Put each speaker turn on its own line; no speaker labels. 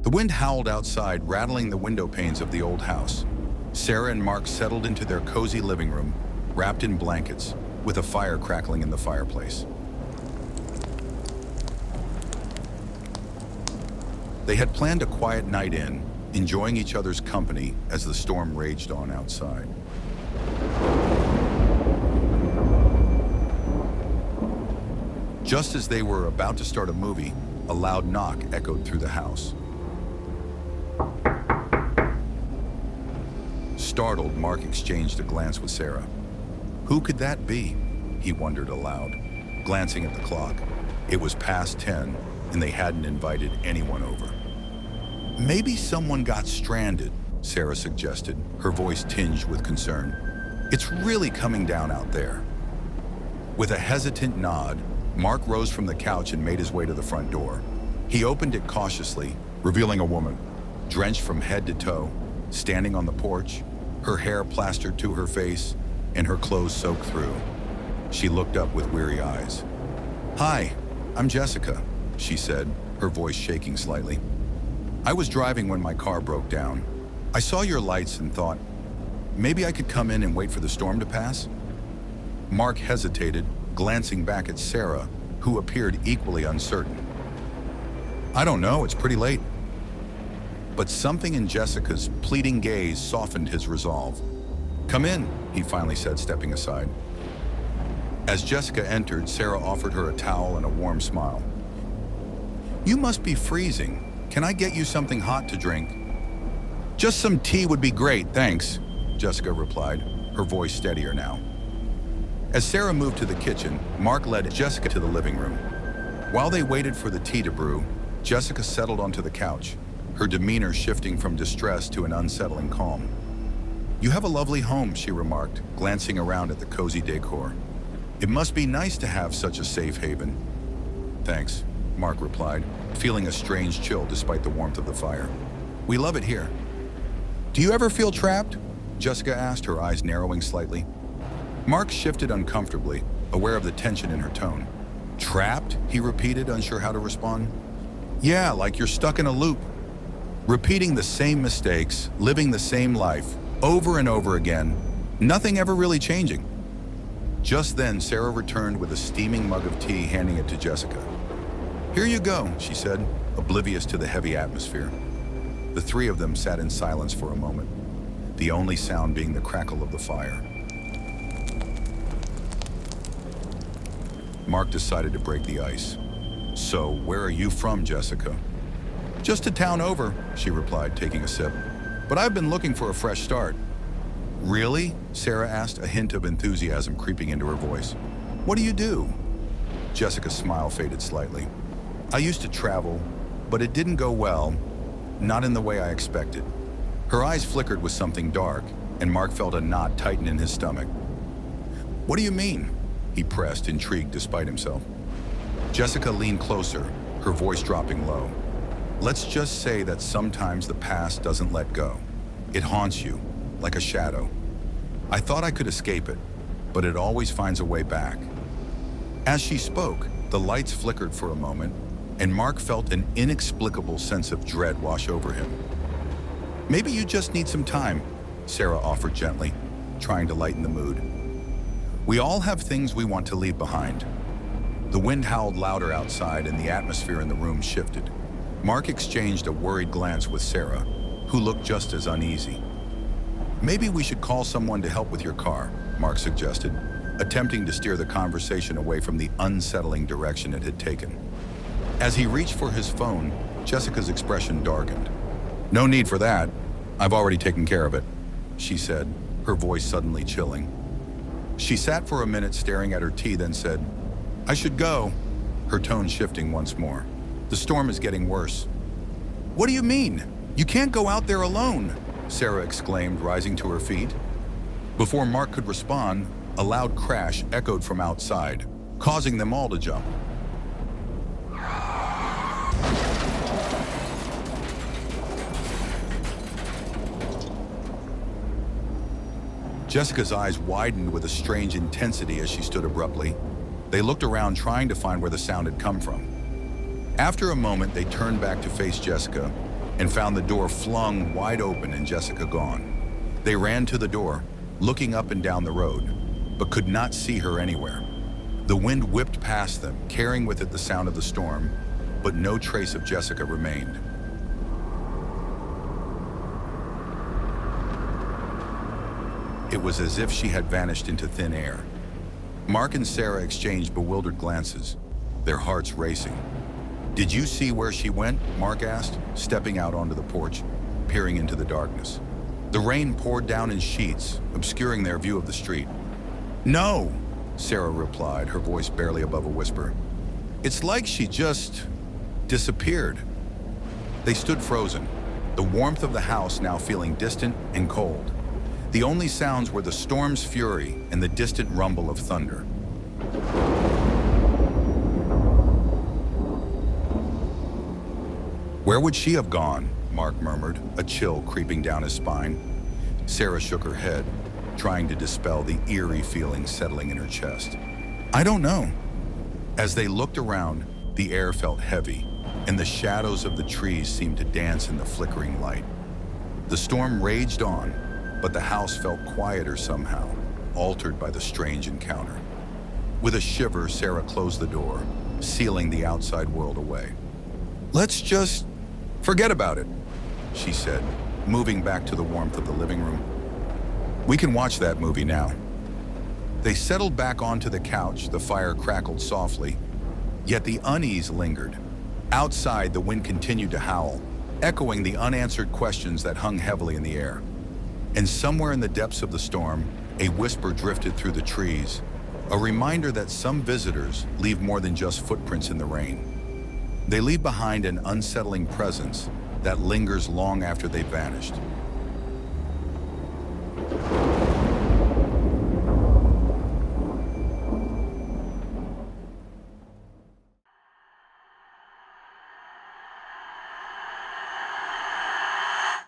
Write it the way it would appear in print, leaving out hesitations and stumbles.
The wind howled outside, rattling the window panes of the old house. Sarah and Mark settled into their cozy living room, wrapped in blankets, with a fire crackling in the fireplace. They had planned a quiet night in, enjoying each other's company as the storm raged on outside. Just as they were about to start a movie, a loud knock echoed through the house. Startled, Mark exchanged a glance with Sarah. Who could that be? He wondered aloud, glancing at the clock. It was past 10, and they hadn't invited anyone over. Maybe someone got stranded, Sarah suggested, her voice tinged with concern. It's really coming down out there. With a hesitant nod, Mark rose from the couch and made his way to the front door. He opened it cautiously, revealing a woman, drenched from head to toe, standing on the porch, her hair plastered to her face and her clothes soaked through. She looked up with weary eyes. "Hi, I'm Jessica," she said, her voice shaking slightly. "I was driving when my car broke down. I saw your lights and thought, maybe I could come in and wait for the storm to pass?" Mark hesitated, glancing back at Sarah, who appeared equally uncertain. "I don't know, it's pretty late." But something in Jessica's pleading gaze softened his resolve. "Come in," he finally said, stepping aside. As Jessica entered, Sarah offered her a towel and a warm smile. "You must be freezing. Can I get you something hot to drink?" "Just some tea would be great, thanks," Jessica replied, her voice steadier now. As Sarah moved to the kitchen, Mark led Jessica to the living room. While they waited for the tea to brew, Jessica settled onto the couch, her demeanor shifting from distress to an unsettling calm. "You have a lovely home," she remarked, glancing around at the cozy decor. "It must be nice to have such a safe haven." "Thanks," Mark replied, feeling a strange chill despite the warmth of the fire. "We love it here." "Do you ever feel trapped?" Jessica asked, her eyes narrowing slightly. Mark shifted uncomfortably, aware of the tension in her tone. "Trapped?" he repeated, unsure how to respond. "Yeah, like you're stuck in a loop. Repeating the same mistakes, living the same life, over and over again, nothing ever really changing." Just then, Sarah returned with a steaming mug of tea, handing it to Jessica. "Here you go," she said, oblivious to the heavy atmosphere. The three of them sat in silence for a moment, the only sound being the crackle of the fire. Mark decided to break the ice. "So, where are you from, Jessica?" "Just a town over," she replied, taking a sip. "But I've been looking for a fresh start." "Really?" Sarah asked, a hint of enthusiasm creeping into her voice. "What do you do?" Jessica's smile faded slightly. "I used to travel, but it didn't go well, not in the way I expected." Her eyes flickered with something dark, and Mark felt a knot tighten in his stomach. "What do you mean?" he pressed, intrigued despite himself. Jessica leaned closer, her voice dropping low. "Let's just say that sometimes the past doesn't let go. It haunts you, like a shadow. I thought I could escape it, but it always finds a way back." As she spoke, the lights flickered for a moment, and Mark felt an inexplicable sense of dread wash over him. "Maybe you just need some time," Sarah offered gently, trying to lighten the mood. "We all have things we want to leave behind." The wind howled louder outside, and the atmosphere in the room shifted. Mark exchanged a worried glance with Sarah, who looked just as uneasy. "Maybe we should call someone to help with your car," Mark suggested, attempting to steer the conversation away from the unsettling direction it had taken. As he reached for his phone, Jessica's expression darkened. "No need for that. I've already taken care of it," she said, her voice suddenly chilling. She sat for a minute staring at her tea, then said, "I should go," her tone shifting once more. "The storm is getting worse." "What do you mean? You can't go out there alone," Sarah exclaimed, rising to her feet. Before Mark could respond, a loud crash echoed from outside, causing them all to jump. Jessica's eyes widened with a strange intensity as she stood abruptly. They looked around, trying to find where the sound had come from. After a moment, they turned back to face Jessica, and found the door flung wide open and Jessica gone. They ran to the door, looking up and down the road, but could not see her anywhere. The wind whipped past them, carrying with it the sound of the storm, but no trace of Jessica remained. It was as if she had vanished into thin air. Mark and Sarah exchanged bewildered glances, their hearts racing. "Did you see where she went?" Mark asked, stepping out onto the porch, peering into the darkness. The rain poured down in sheets, obscuring their view of the street. "No," Sarah replied, her voice barely above a whisper. "It's like she just disappeared." They stood frozen, the warmth of the house now feeling distant and cold. The only sounds were the storm's fury and the distant rumble of thunder. "Where would she have gone?" Mark murmured, a chill creeping down his spine. Sarah shook her head, trying to dispel the eerie feeling settling in her chest. "I don't know." As they looked around, the air felt heavy, and the shadows of the trees seemed to dance in the flickering light. The storm raged on, but the house felt quieter somehow, altered by the strange encounter. With a shiver, Sarah closed the door, sealing the outside world away. "Let's just forget about it," she said, moving back to the warmth of the living room. "We can watch that movie now." They settled back onto the couch, the fire crackled softly, yet the unease lingered. Outside, the wind continued to howl, echoing the unanswered questions that hung heavily in the air. And somewhere in the depths of the storm, a whisper drifted through the trees, a reminder that some visitors leave more than just footprints in the rain. They leave behind an unsettling presence that lingers long after they've vanished.